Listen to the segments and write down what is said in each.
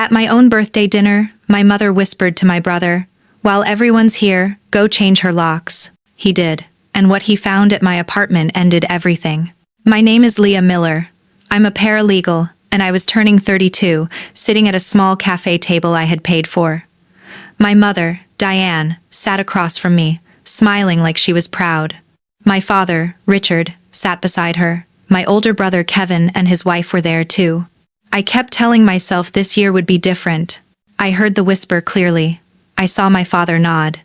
At my own birthday dinner, my mother whispered to my brother, "While everyone's here, go change her locks." He did, and what he found at my apartment ended everything. My name is Leah Miller. I'm a paralegal, and I was turning 32, sitting at a small cafe table I had paid for. My mother, Diane, sat across from me, smiling like she was proud. My father, Richard, sat beside her. My older brother Kevin and his wife were there too. I kept telling myself this year would be different. I heard the whisper clearly. I saw my father nod.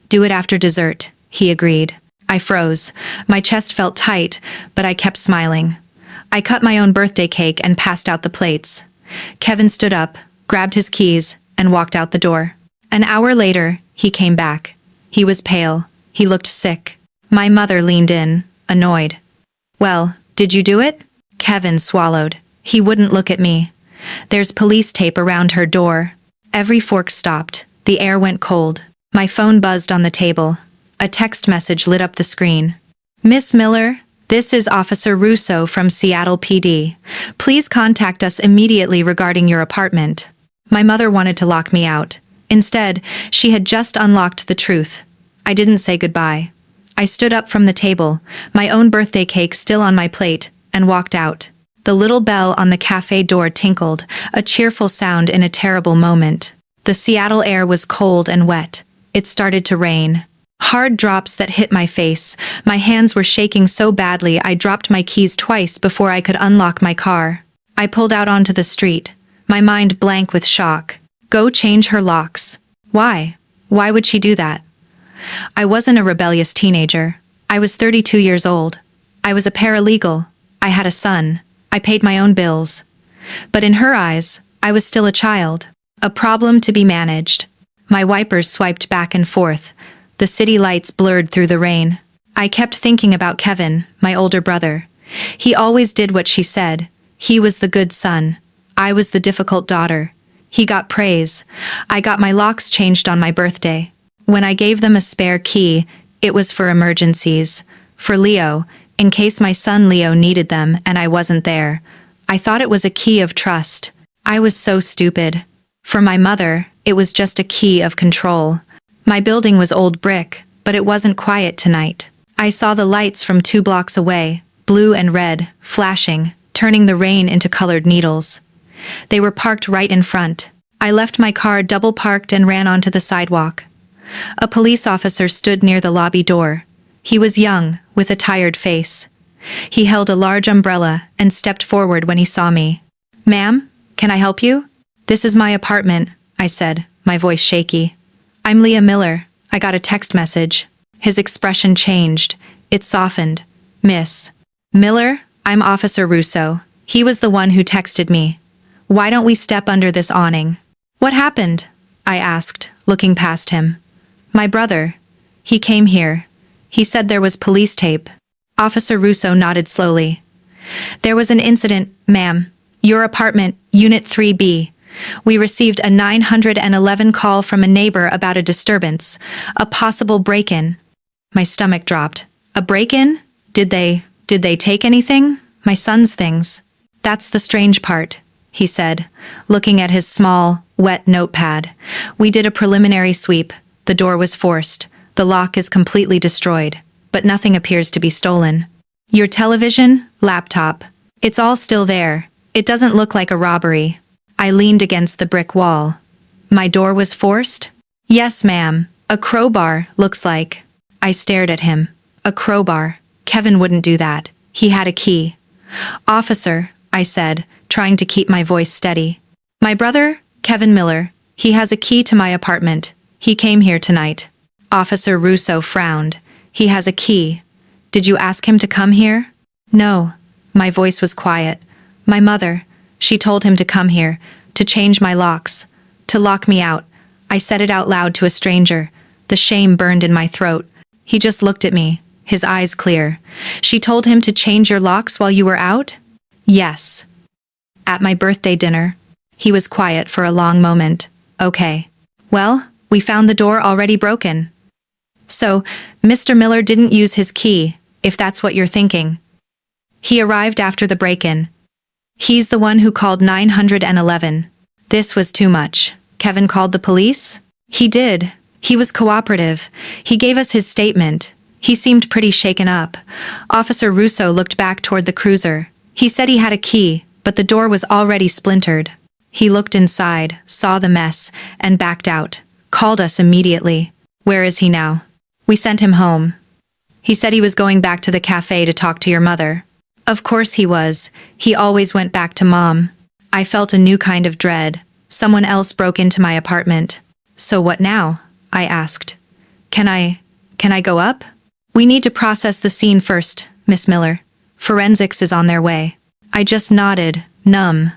"Do it after dessert," he agreed. I froze. My chest felt tight, but I kept smiling. I cut my own birthday cake and passed out the plates. Kevin stood up, grabbed his keys, and walked out the door. An hour later, he came back. He was pale. He looked sick. My mother leaned in, annoyed. "Well, did you do it?" Kevin swallowed. He wouldn't look at me. "There's police tape around her door." Every fork stopped. The air went cold. My phone buzzed on the table. A text message lit up the screen. "Miss Miller, this is Officer Russo from Seattle PD. Please contact us immediately regarding your apartment." My mother wanted to lock me out. Instead, she had just unlocked the truth. I didn't say goodbye. I stood up from the table, my own birthday cake still on my plate, and walked out. The little bell on the cafe door tinkled, a cheerful sound in a terrible moment. The Seattle air was cold and wet. It started to rain. Hard drops that hit my face. My hands were shaking so badly I dropped my keys twice before I could unlock my car. I pulled out onto the street, my mind blank with shock. Go change her locks. Why? Why would she do that? I wasn't a rebellious teenager. I was 32 years old. I was a paralegal. I had a son. I paid my own bills. But in her eyes, I was still a child. A problem to be managed. My wipers swiped back and forth. The city lights blurred through the rain. I kept thinking about Kevin, my older brother. He always did what she said. He was the good son. I was the difficult daughter. He got praise. I got my locks changed on my birthday. When I gave them a spare key, it was for emergencies. For Leo, in case my son Leo needed them and I wasn't there. I thought it was a key of trust. I was so stupid. For my mother, it was just a key of control. My building was old brick, but it wasn't quiet tonight. I saw the lights from 2 blocks away, blue and red, flashing, turning the rain into colored needles. They were parked right in front. I left my car double parked and ran onto the sidewalk. A police officer stood near the lobby door. He was young, with a tired face. He held a large umbrella and stepped forward when he saw me. "Ma'am, can I help you?" "This is my apartment," I said, my voice shaky. "I'm Leah Miller. I got a text message." His expression changed. It softened. "Miss Miller, I'm Officer Russo. He was the one who texted me. Why don't we step under this awning?" "What happened?" I asked, looking past him. "My brother. He came here. He said there was police tape." Officer Russo nodded slowly. "There was an incident, ma'am. Your apartment, Unit 3B. We received a 911 call from a neighbor about a disturbance, a possible break-in." My stomach dropped. "A break-in? Did they take anything?" "My son's things." "That's the strange part," he said, looking at his small, wet notepad. "We did a preliminary sweep. The door was forced. The lock is completely destroyed, but nothing appears to be stolen. Your television, laptop, it's all still there. It doesn't look like a robbery." I leaned against the brick wall. "My door was forced?" "Yes, ma'am. A crowbar, looks like." I stared at him. A crowbar. Kevin wouldn't do that. He had a key. "Officer," I said, trying to keep my voice steady. "My brother, Kevin Miller, he has a key to my apartment. He came here tonight." Officer Russo frowned. "He has a key. Did you ask him to come here?" "No." My voice was quiet. "My mother, she told him to come here, to change my locks, to lock me out." I said it out loud to a stranger. The shame burned in my throat. He just looked at me, his eyes clear. "She told him to change your locks while you were out?" "Yes." "At my birthday dinner." He was quiet for a long moment. "Okay. Well, we found the door already broken." "So, Mr. Miller didn't use his key, if that's what you're thinking." "He arrived after the break-in. He's the one who called 911. This was too much. Kevin called the police? He did. He was cooperative. He gave us his statement. He seemed pretty shaken up. Officer Russo looked back toward the cruiser. He said he had a key, but the door was already splintered. He looked inside, saw the mess, and backed out. Called us immediately. Where is he now? We sent him home. He said he was going back to the cafe to talk to your mother. Of course he was. He always went back to Mom. I felt a new kind of dread. Someone else broke into my apartment. So what now? I asked. Can I go up? We need to process the scene first, Miss Miller. Forensics is on their way. I just nodded, numb.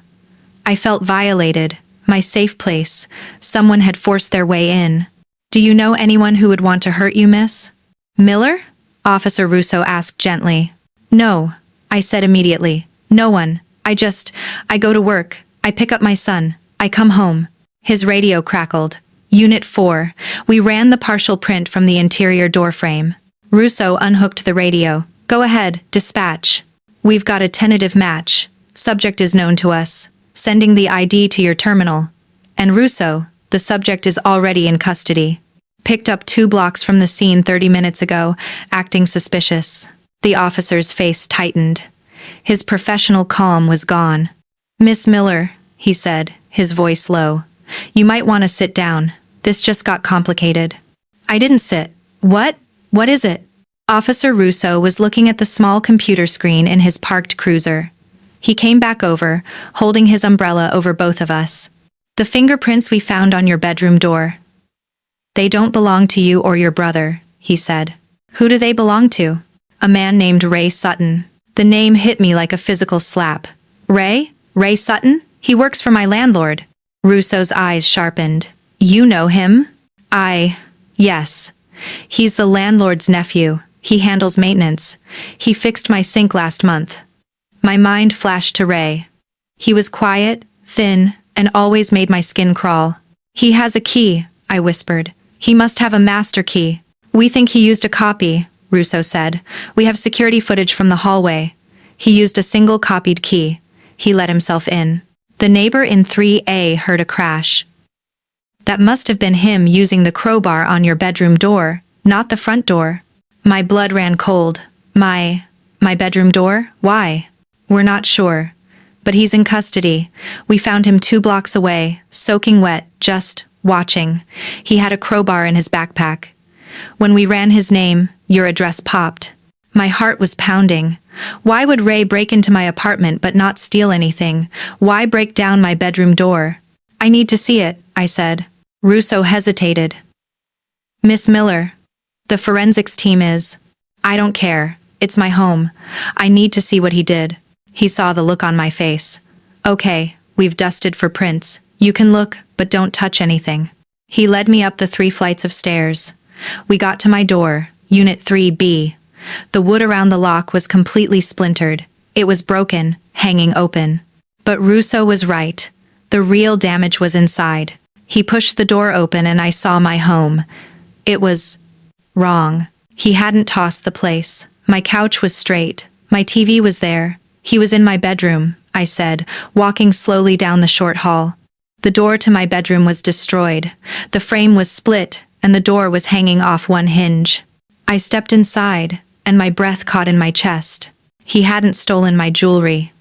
I felt violated. My safe place. Someone had forced their way in. Do you know anyone who would want to hurt you, Miss Miller? Officer Russo asked gently. No, I said immediately. No one. I go to work. I pick up my son. I come home. His radio crackled. Unit 4. We ran the partial print from the interior doorframe. Russo unhooked the radio. Go ahead, dispatch. We've got a tentative match. Subject is known to us. Sending the ID to your terminal. And Russo, the subject is already in custody. Picked up 2 blocks from the scene 30 minutes ago, acting suspicious. The officer's face tightened. His professional calm was gone. Miss Miller, he said, his voice low. You might want to sit down. This just got complicated. I didn't sit. What? What is it? Officer Russo was looking at the small computer screen in his parked cruiser. He came back over, holding his umbrella over both of us. The fingerprints we found on your bedroom door. They don't belong to you or your brother, he said. Who do they belong to? A man named Ray Sutton. The name hit me like a physical slap. Ray? Ray Sutton? He works for my landlord. Russo's eyes sharpened. You know him? Yes. He's the landlord's nephew. He handles maintenance. He fixed my sink last month. My mind flashed to Ray. He was quiet, thin, and always made my skin crawl. He has a key, I whispered. He must have a master key. We think he used a copy, Russo said. We have security footage from the hallway. He used a single copied key. He let himself in. The neighbor in 3A heard a crash. That must have been him using the crowbar on your bedroom door, not the front door. My blood ran cold. My bedroom door? Why? We're not sure. But he's in custody. We found him 2 blocks away, soaking wet, just watching. He had a crowbar in his backpack. When we ran his name, your address popped. My heart was pounding. Why would Ray break into my apartment but not steal anything? Why break down my bedroom door? I need to see it, I said. Russo hesitated. Miss Miller, the forensics team is. I don't care. It's my home. I need to see what he did. He saw the look on my face. Okay, we've dusted for prints. You can look, but don't touch anything. He led me up the 3 flights of stairs. We got to my door, Unit 3B. The wood around the lock was completely splintered. It was broken, hanging open. But Russo was right. The real damage was inside. He pushed the door open and I saw my home. It was wrong. He hadn't tossed the place. My couch was straight. My TV was there. He was in my bedroom, I said, walking slowly down the short hall. The door to my bedroom was destroyed. The frame was split, and the door was hanging off one hinge. I stepped inside, and my breath caught in my chest. He hadn't stolen my jewelry.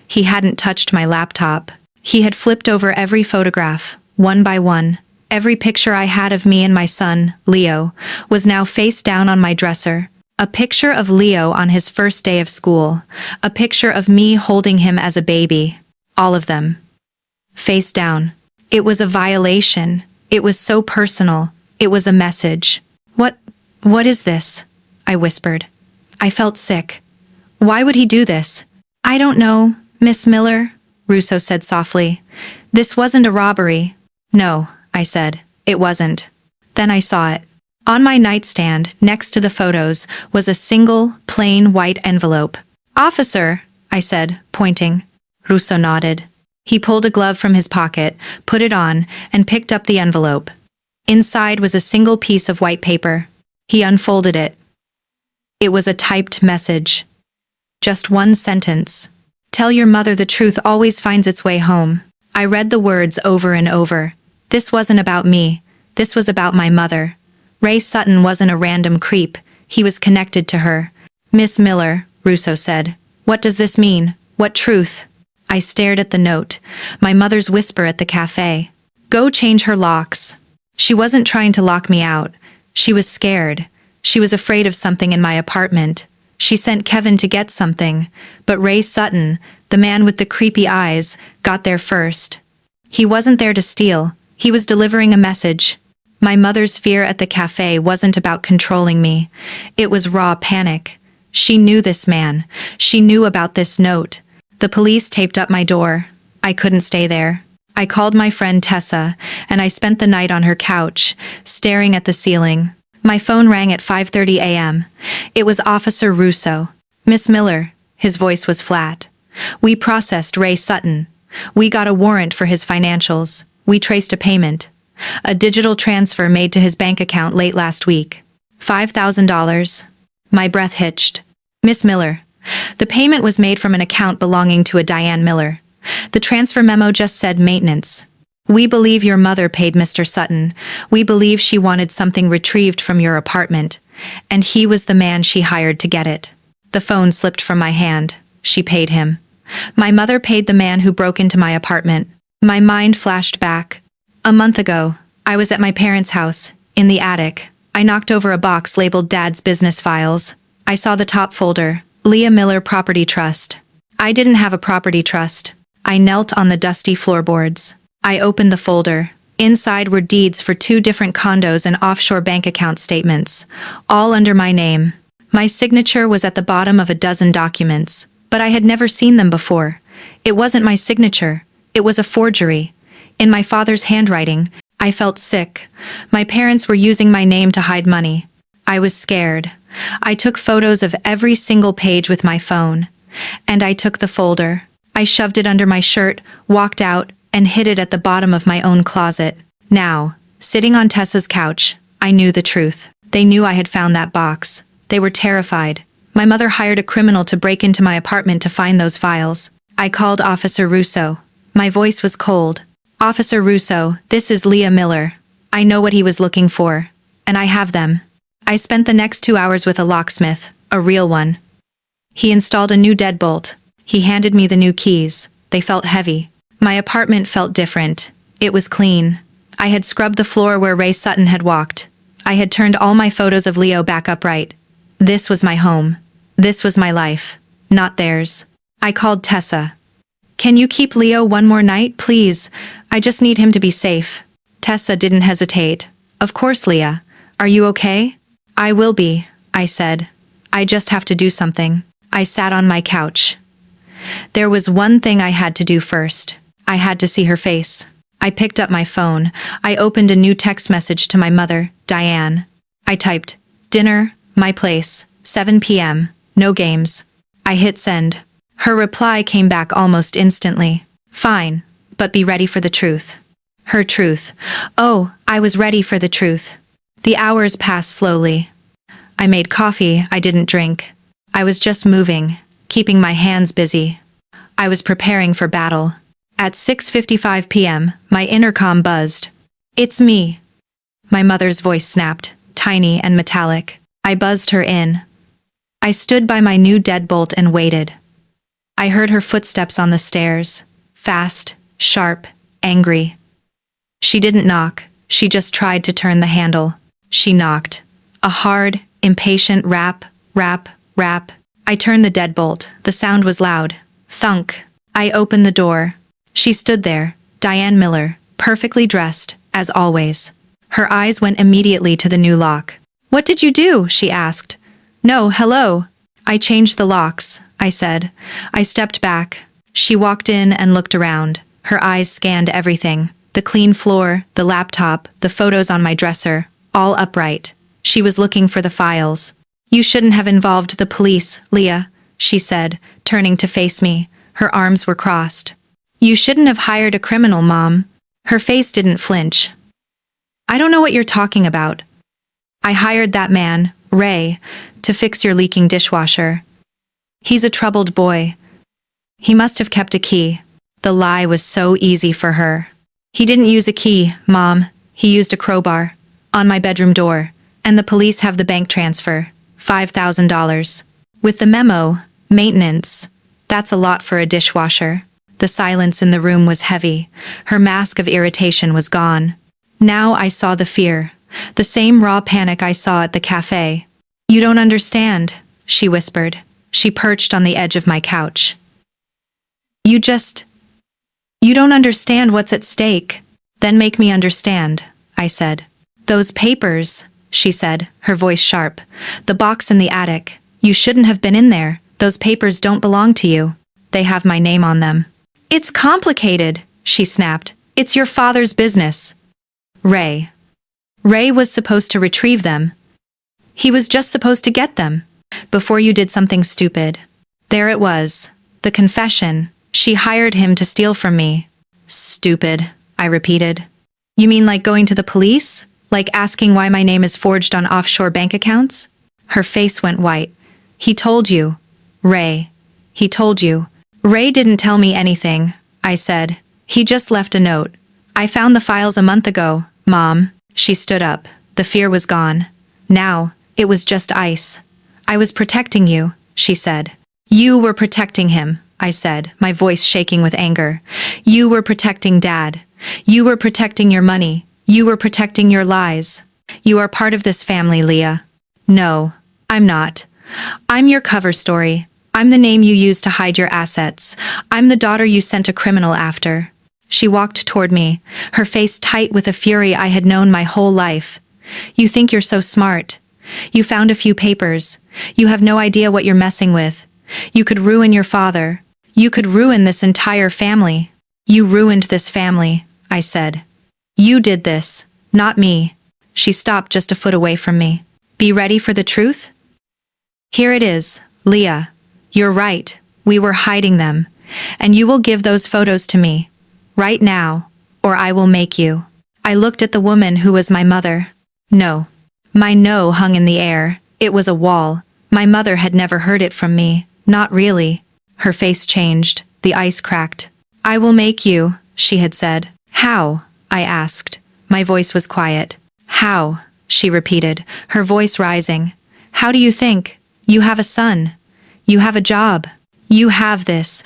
He hadn't touched my laptop. He had flipped over every photograph, one by one. Every picture I had of me and my son, Leo, was now face down on my dresser. A picture of Leo on his first day of school. A picture of me holding him as a baby. All of them. Face down. It was a violation. It was so personal. It was a message. What is this? I whispered. I felt sick. Why would he do this? I don't know, Miss Miller, Russo said softly. This wasn't a robbery. No, I said. It wasn't. Then I saw it. On my nightstand, next to the photos, was a single, plain white envelope. Officer, I said, pointing. Russo nodded. He pulled a glove from his pocket, put it on, and picked up the envelope. Inside was a single piece of white paper. He unfolded it. It was a typed message. Just one sentence. Tell your mother the truth always finds its way home. I read the words over and over. This wasn't about me. This was about my mother. Ray Sutton wasn't a random creep. He was connected to her. Miss Miller, Russo said. What does this mean? What truth? I stared at the note. My mother's whisper at the cafe. Go change her locks. She wasn't trying to lock me out. She was scared. She was afraid of something in my apartment. She sent Kevin to get something, but Ray Sutton, the man with the creepy eyes, got there first. He wasn't there to steal. He was delivering a message. My mother's fear at the cafe wasn't about controlling me. It was raw panic. She knew this man. She knew about this note. The police taped up my door. I couldn't stay there. I called my friend Tessa, and I spent the night on her couch, staring at the ceiling. My phone rang at 5:30 a.m. It was Officer Russo. Miss Miller, his voice was flat. We processed Ray Sutton. We got a warrant for his financials. We traced a payment. A digital transfer made to his bank account late last week. $5,000. My breath hitched. Miss Miller. The payment was made from an account belonging to a Diane Miller. The transfer memo just said maintenance. We believe your mother paid Mr. Sutton. We believe she wanted something retrieved from your apartment, and he was the man she hired to get it. The phone slipped from my hand. She paid him. My mother paid the man who broke into my apartment. My mind flashed back. A month ago, I was at my parents' house, in the attic. I knocked over a box labeled Dad's business files. I saw the top folder, Leah Miller Property Trust. I didn't have a property trust. I knelt on the dusty floorboards. I opened the folder. Inside were deeds for 2 different condos and offshore bank account statements, all under my name. My signature was at the bottom of a dozen documents, but I had never seen them before. It wasn't my signature. It was a forgery. In my father's handwriting, I felt sick. My parents were using my name to hide money. I was scared. I took photos of every single page with my phone. And I took the folder. I shoved it under my shirt, walked out, and hid it at the bottom of my own closet. Now, sitting on Tessa's couch, I knew the truth. They knew I had found that box. They were terrified. My mother hired a criminal to break into my apartment to find those files. I called Officer Russo. My voice was cold. Officer Russo, this is Leah Miller. I know what he was looking for. And I have them. I spent the next 2 hours with a locksmith, a real one. He installed a new deadbolt. He handed me the new keys. They felt heavy. My apartment felt different. It was clean. I had scrubbed the floor where Ray Sutton had walked. I had turned all my photos of Leo back upright. This was my home. This was my life. Not theirs. I called Tessa. Can you keep Leo one more night, please? I just need him to be safe. Tessa didn't hesitate. Of course, Leah. Are you okay? I will be, I said. I just have to do something. I sat on my couch. There was one thing I had to do first. I had to see her face. I picked up my phone. I opened a new text message to my mother, Diane. I typed, dinner, my place, 7 p.m., no games. I hit send. Her reply came back almost instantly. Fine, but be ready for the truth. Her truth. Oh, I was ready for the truth. The hours passed slowly. I made coffee I didn't drink. I was just moving, keeping my hands busy. I was preparing for battle. At 6:55 p.m., my intercom buzzed. It's me. My mother's voice snapped, tiny and metallic. I buzzed her in. I stood by my new deadbolt and waited. I heard her footsteps on the stairs. Fast, sharp, angry. She didn't knock. She just tried to turn the handle. She knocked. A hard, impatient rap, rap, rap. I turned the deadbolt. The sound was loud. Thunk. I opened the door. She stood there, Diane Miller, perfectly dressed, as always. Her eyes went immediately to the new lock. What did you do? She asked. No, hello. I changed the locks, I said. I stepped back. She walked in and looked around. Her eyes scanned everything. The clean floor, the laptop, the photos on my dresser, all upright. She was looking for the files. You shouldn't have involved the police, Leah, she said, turning to face me. Her arms were crossed. You shouldn't have hired a criminal, Mom. Her face didn't flinch. I don't know what you're talking about. I hired that man, Ray, to fix your leaking dishwasher. He's a troubled boy. He must have kept a key. The lie was so easy for her. He didn't use a key, Mom. He used a crowbar. On my bedroom door. And the police have the bank transfer. $5,000. With the memo, maintenance. That's a lot for a dishwasher. The silence in the room was heavy. Her mask of irritation was gone. Now I saw the fear. The same raw panic I saw at the cafe. You don't understand, she whispered. She perched on the edge of my couch. You don't understand what's at stake. Then make me understand, I said. Those papers, she said, her voice sharp. The box in the attic. You shouldn't have been in there. Those papers don't belong to you. They have my name on them. It's complicated, she snapped. It's your father's business. Ray was supposed to retrieve them. He was just supposed to get them. Before you did something stupid. There it was. The confession. She hired him to steal from me. Stupid, I repeated. You mean like going to the police? Like asking why my name is forged on offshore bank accounts? Her face went white. He told you. Ray. He told you. Ray didn't tell me anything, I said. He just left a note. I found the files a month ago, Mom. She stood up. The fear was gone. Now, it was just ice. I was protecting you, she said. You were protecting him, I said, my voice shaking with anger. You were protecting Dad. You were protecting your money. You were protecting your lies. You are part of this family, Leah. No, I'm not. I'm your cover story. I'm the name you used to hide your assets. I'm the daughter you sent a criminal after. She walked toward me, her face tight with a fury I had known my whole life. You think you're so smart. You found a few papers. You have no idea what you're messing with. You could ruin your father. You could ruin this entire family. You ruined this family, I said. You did this, not me. She stopped just a foot away from me. Be ready for the truth? Here it is, Leah. You're right. We were hiding them. And you will give those photos to me. Right now. Or I will make you. I looked at the woman who was my mother. No. My no hung in the air. It was a wall. My mother had never heard it from me. Not really. Her face changed. The ice cracked. I will make you, she had said. How? I asked. My voice was quiet. How? She repeated, her voice rising. How do you think? You have a son. You have a job. You have this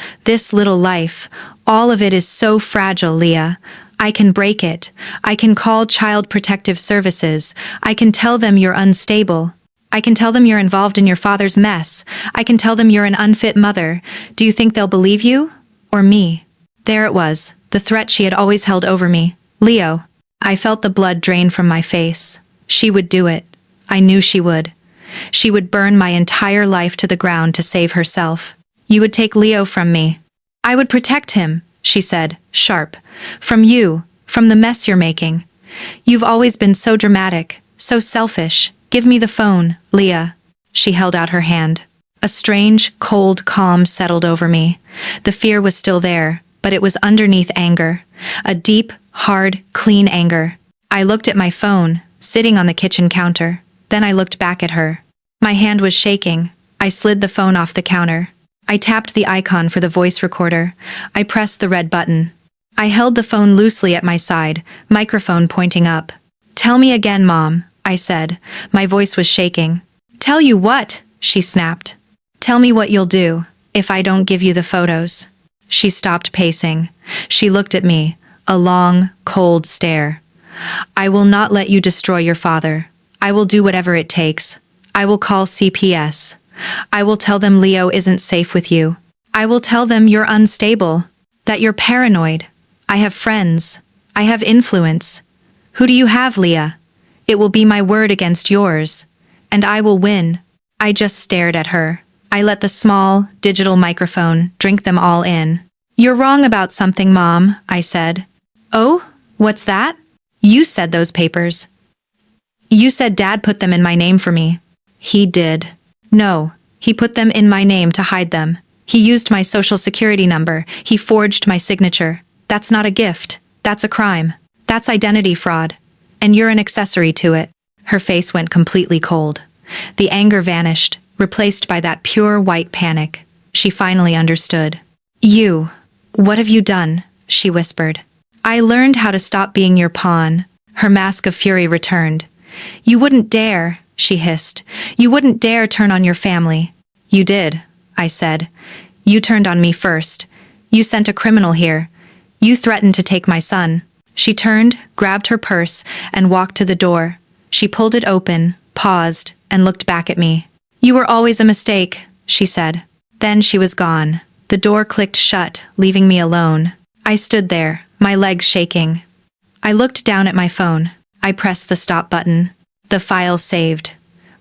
little life. All of it is so fragile, Leah. I can break it. I can call Child Protective Services. I can tell them you're unstable. I can tell them you're involved in your father's mess. I can tell them you're an unfit mother. Do you think they'll believe you? Or me? There it was, the threat she had always held over me. Leo. I felt the blood drain from my face. She would do it. I knew she would. She would burn my entire life to the ground to save herself. You would take Leo from me. I would protect him, she said, sharp. From you, from the mess you're making. You've always been so dramatic, so selfish. Give me the phone, Leah. She held out her hand. A strange, cold calm settled over me. The fear was still there, but it was underneath anger. A deep, hard, clean anger. I looked at my phone, sitting on the kitchen counter. Then I looked back at her. My hand was shaking. I slid the phone off the counter. I tapped the icon for the voice recorder. I pressed the red button. I held the phone loosely at my side, microphone pointing up. Tell me again, Mom, I said. My voice was shaking. Tell you what? She snapped. Tell me what you'll do if I don't give you the photos. She stopped pacing. She looked at me, a long, cold stare. I will not let you destroy your father. I will do whatever it takes. I will call CPS. I will tell them Leo isn't safe with you. I will tell them you're unstable, that you're paranoid. I have friends. I have influence. Who do you have, Leah? It will be my word against yours. And I will win. I just stared at her. I let the small, digital microphone drink them all in. You're wrong about something, Mom, I said. Oh, what's that? You said those papers. You said Dad put them in my name for me. He did. No, he put them in my name to hide them. He used my social security number. He forged my signature. That's not a gift. That's a crime. That's identity fraud. And you're an accessory to it. Her face went completely cold. The anger vanished, replaced by that pure white panic. She finally understood. You. "What have you done?" she whispered. "I learned how to stop being your pawn." Her mask of fury returned. "You wouldn't dare," she hissed. "You wouldn't dare turn on your family." "You did," I said. "You turned on me first. You sent a criminal here. You threatened to take my son." She turned, grabbed her purse, and walked to the door. She pulled it open, paused, and looked back at me. "You were always a mistake," she said. Then she was gone. The door clicked shut, leaving me alone. I stood there, my legs shaking. I looked down at my phone. I pressed the stop button. The file saved.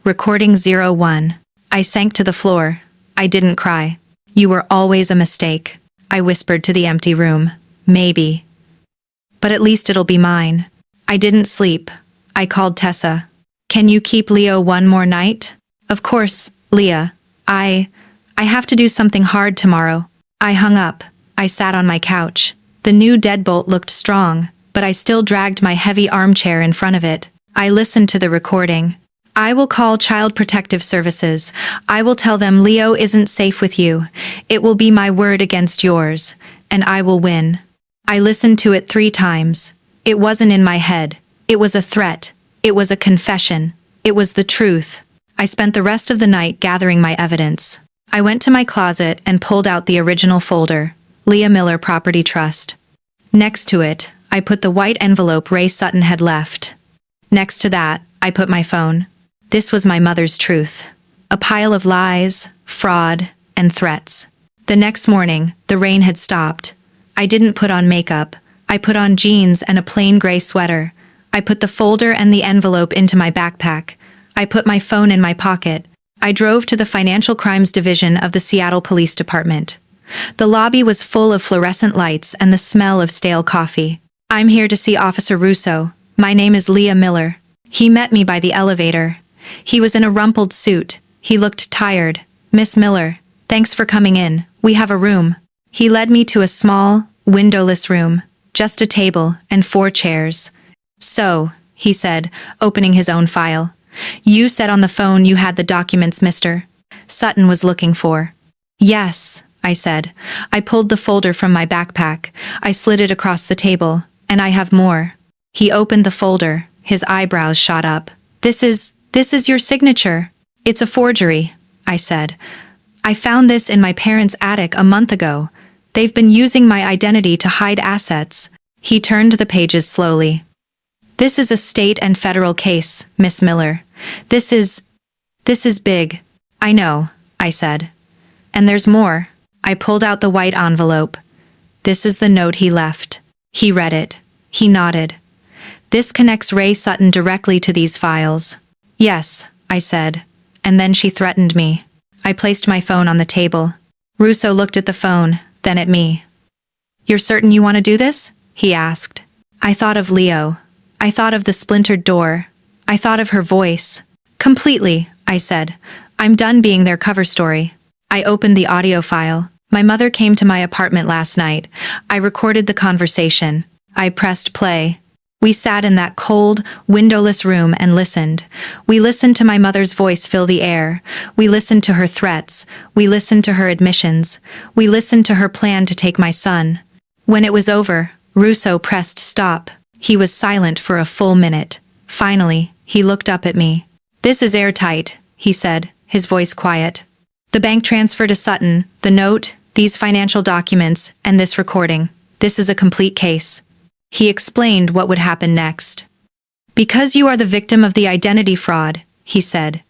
Recording 01. I sank to the floor. I didn't cry. "You were always a mistake," I whispered to the empty room. "Maybe. But at least it'll be mine." I didn't sleep. I called Tessa. "Can you keep Leo one more night?" "Of course, Leah. I have to do something hard tomorrow." I hung up. I sat on my couch. The new deadbolt looked strong, but I still dragged my heavy armchair in front of it. I listened to the recording. "I will call Child Protective Services. I will tell them Leo isn't safe with you. It will be my word against yours, and I will win." I listened to it 3 times. It wasn't in my head. It was a threat. It was a confession. It was the truth. I spent the rest of the night gathering my evidence. I went to my closet and pulled out the original folder, Leah Miller Property Trust. Next to it, I put the white envelope Ray Sutton had left. Next to that, I put my phone. This was my mother's truth. A pile of lies, fraud, and threats. The next morning, the rain had stopped. I didn't put on makeup. I put on jeans and a plain gray sweater. I put the folder and the envelope into my backpack. I put my phone in my pocket. I drove to the Financial Crimes Division of the Seattle Police Department. The lobby was full of fluorescent lights and the smell of stale coffee. "I'm here to see Officer Russo. My name is Leah Miller." He met me by the elevator. He was in a rumpled suit. He looked tired. "Miss Miller, thanks for coming in. We have a room." He led me to a small, windowless room, just a table and 4 chairs. "So," he said, opening his own file. "You said on the phone you had the documents Mr. Sutton was looking for." "Yes," I said. I pulled the folder from my backpack. I slid it across the table. "And I have more." He opened the folder. His eyebrows shot up. This is your signature." "It's a forgery," I said. "I found this in my parents' attic a month ago. They've been using my identity to hide assets." He turned the pages slowly. "This is a state and federal case, Miss Miller. This is big." "I know," I said. "And there's more." I pulled out the white envelope. "This is the note he left." He read it. He nodded. "This connects Ray Sutton directly to these files." "Yes," I said. And then she threatened me. I placed my phone on the table. Russo looked at the phone, then at me. "You're certain you want to do this?" he asked. I thought of Leo. I thought of the splintered door. I thought of her voice. "Completely," I said. "I'm done being their cover story." I opened the audio file. My mother came to my apartment last night. I recorded the conversation. I pressed play. We sat in that cold, windowless room and listened. We listened to my mother's voice fill the air. We listened to her threats. We listened to her admissions. We listened to her plan to take my son. When it was over, Russo pressed stop. He was silent for a full minute. Finally, he looked up at me. "This is airtight," he said, his voice quiet. "The bank transfer to Sutton, the note, these financial documents, and this recording. This is a complete case." He explained what would happen next. "Because you are the victim of the identity fraud," he said.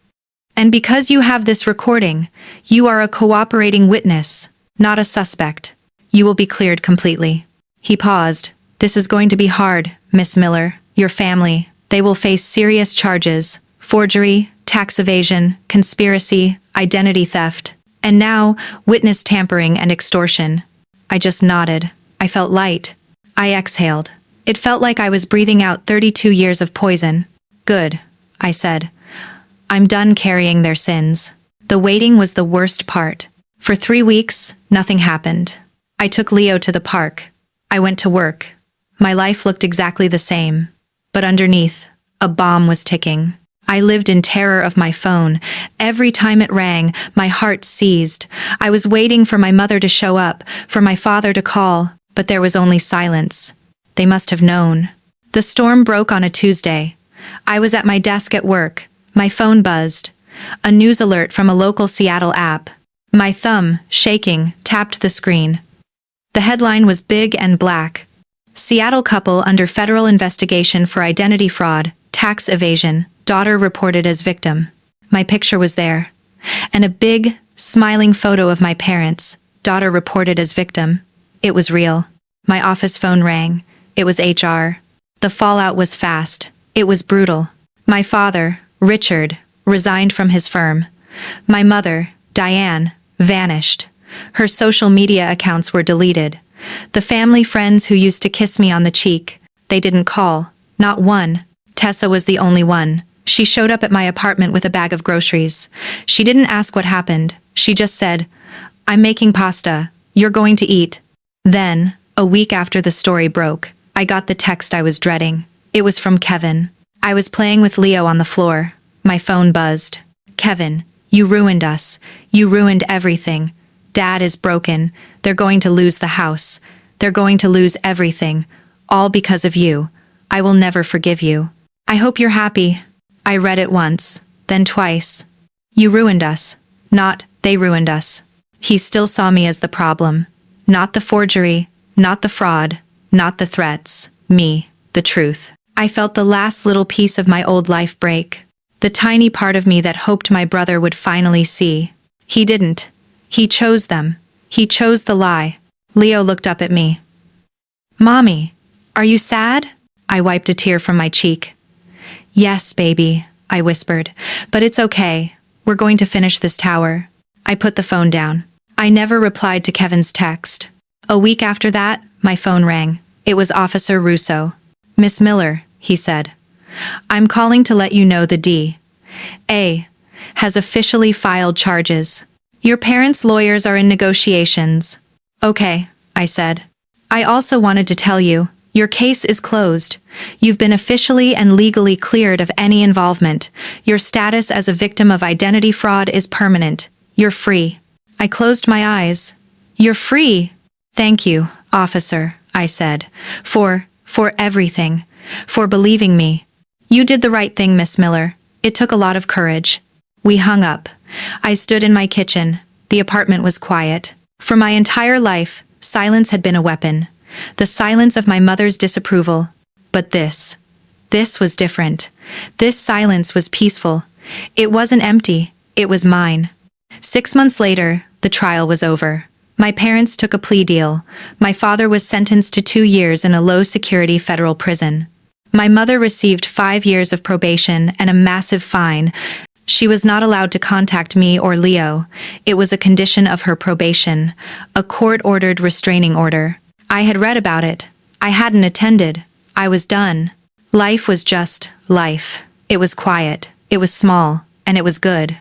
"And because you have this recording, you are a cooperating witness, not a suspect. You will be cleared completely." He paused. "This is going to be hard, Miss Miller. Your family, they will face serious charges: forgery, tax evasion, conspiracy, identity theft, and now, witness tampering and extortion." I just nodded. I felt light. I exhaled. It felt like I was breathing out 32 years of poison. "Good," I said. "I'm done carrying their sins." The waiting was the worst part. For 3 weeks, nothing happened. I took Leo to the park. I went to work. My life looked exactly the same. But underneath, a bomb was ticking. I lived in terror of my phone. Every time it rang, my heart seized. I was waiting for my mother to show up, for my father to call, but there was only silence. They must have known. The storm broke on a Tuesday. I was at my desk at work. My phone buzzed. A news alert from a local Seattle app. My thumb, shaking, tapped the screen. The headline was big and black. Seattle couple under federal investigation for identity fraud, tax evasion, daughter reported as victim. My picture was there. And a big, smiling photo of my parents, daughter reported as victim. It was real. My office phone rang. It was HR. The fallout was fast. It was brutal. My father, Richard, resigned from his firm. My mother, Diane, vanished. Her social media accounts were deleted. The family friends who used to kiss me on the cheek, they didn't call. Not one. Tessa was the only one. She showed up at my apartment with a bag of groceries. She didn't ask what happened. She just said, "I'm making pasta. You're going to eat." Then, a week after the story broke, I got the text I was dreading. It was from Kevin. I was playing with Leo on the floor. My phone buzzed. "Kevin, you ruined us. You ruined everything. Dad is broken. They're going to lose the house. They're going to lose everything. All because of you. I will never forgive you. I hope you're happy." I read it once, then twice. You ruined us. Not, they ruined us. He still saw me as the problem. Not the forgery, not the fraud, not the threats. Me, the truth. I felt the last little piece of my old life break. The tiny part of me that hoped my brother would finally see. He didn't. He chose them. He chose the lie. Leo looked up at me. "Mommy, are you sad?" I wiped a tear from my cheek. "Yes, baby," I whispered, "but it's okay. We're going to finish this tower." I put the phone down. I never replied to Kevin's text. A week after that, my phone rang. It was Officer Russo. "Miss Miller," he said. "I'm calling to let you know the D.A. has officially filed charges. Your parents' lawyers are in negotiations." "Okay," I said. "I also wanted to tell you, your case is closed. You've been officially and legally cleared of any involvement. Your status as a victim of identity fraud is permanent. You're free." I closed my eyes. "You're free?" "Thank you, officer," I said, for everything, for believing me. "You did the right thing, Miss Miller. It took a lot of courage." We hung up. I stood in my kitchen. The apartment was quiet. For my entire life, silence had been a weapon. The silence of my mother's disapproval. But this was different. This silence was peaceful. It wasn't empty. It was mine. 6 months later, the trial was over. My parents took a plea deal. My father was sentenced to 2 years in a low-security federal prison. My mother received 5 years of probation and a massive fine. She was not allowed to contact me or Leo. It was a condition of her probation, a court-ordered restraining order. I had read about it. I hadn't attended. I was done. Life was just life. It was quiet. It was small. And it was good.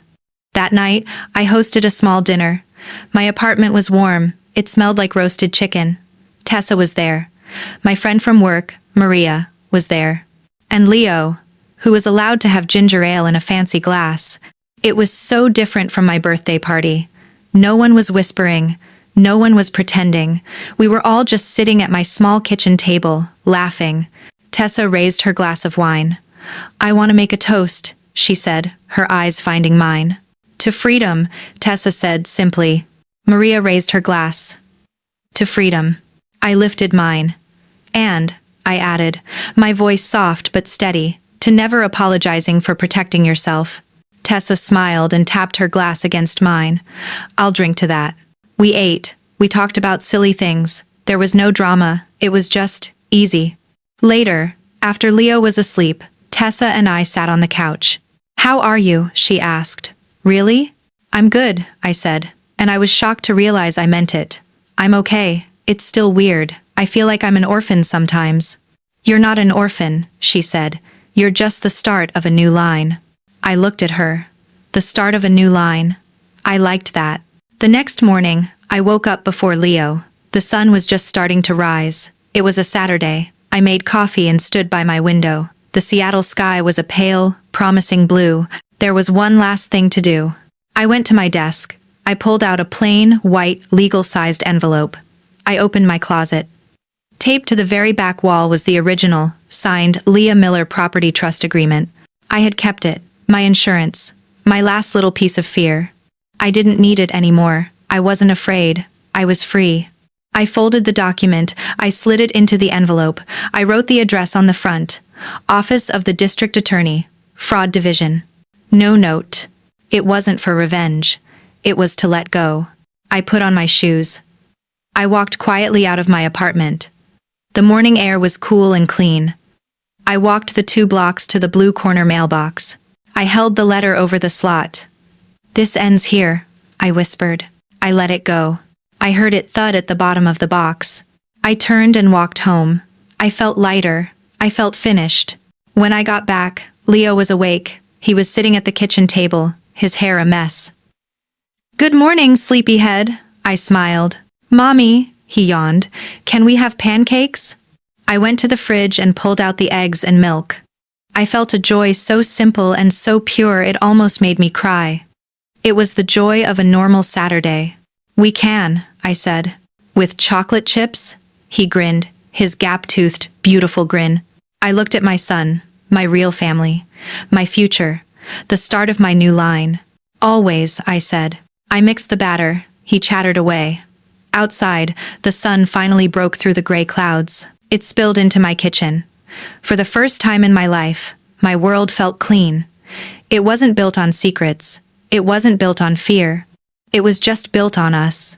That night, I hosted a small dinner. My apartment was warm. It smelled like roasted chicken. Tessa was there. My friend from work, Maria, was there. And Leo, who was allowed to have ginger ale in a fancy glass. It was so different from my birthday party. No one was whispering. No one was pretending. We were all just sitting at my small kitchen table, laughing. Tessa raised her glass of wine. "I want to make a toast," she said, her eyes finding mine. "To freedom," Tessa said simply. Maria raised her glass. "To freedom." I lifted mine. "And," I added, my voice soft but steady, "to never apologizing for protecting yourself." Tessa smiled and tapped her glass against mine. "I'll drink to that." We ate. We talked about silly things. There was no drama. It was just easy. Later, after Leo was asleep, Tessa and I sat on the couch. "How are you?" she asked. "Really?" "I'm good," I said, and I was shocked to realize I meant it. "I'm okay. It's still weird. I feel like I'm an orphan sometimes." "You're not an orphan," she said. "You're just the start of a new line." I looked at her. The start of a new line. I liked that. The next morning, I woke up before Leo. The sun was just starting to rise. It was a Saturday. I made coffee and stood by my window. The Seattle sky was a pale, promising blue. There was one last thing to do. I went to my desk. I pulled out a plain, white, legal-sized envelope. I opened my closet. Taped to the very back wall was the original, signed Leah Miller Property Trust Agreement. I had kept it, my insurance, my last little piece of fear. I didn't need it anymore. I wasn't afraid. I was free. I folded the document. I slid it into the envelope. I wrote the address on the front. Office of the District Attorney, Fraud Division. No note. It wasn't for revenge. It was to let go. I put on my shoes. I walked quietly out of my apartment. The morning air was cool and clean. I walked the 2 blocks to the blue corner mailbox. I held the letter over the slot. "This ends here," I whispered. I let it go. I heard it thud at the bottom of the box. I turned and walked home. I felt lighter. I felt finished. When I got back, Leo was awake. He was sitting at the kitchen table, his hair a mess. "Good morning, sleepyhead," I smiled. "Mommy," he yawned, "can we have pancakes?" I went to the fridge and pulled out the eggs and milk. I felt a joy so simple and so pure it almost made me cry. It was the joy of a normal Saturday. "We can," I said. "With chocolate chips?" He grinned, his gap-toothed, beautiful grin. I looked at my son, my real family, my future, the start of my new line. "Always," I said. I mixed the batter. He chattered away. Outside, the sun finally broke through the gray clouds. It spilled into my kitchen. For the first time in my life, my world felt clean. It wasn't built on secrets. It wasn't built on fear. It was just built on us.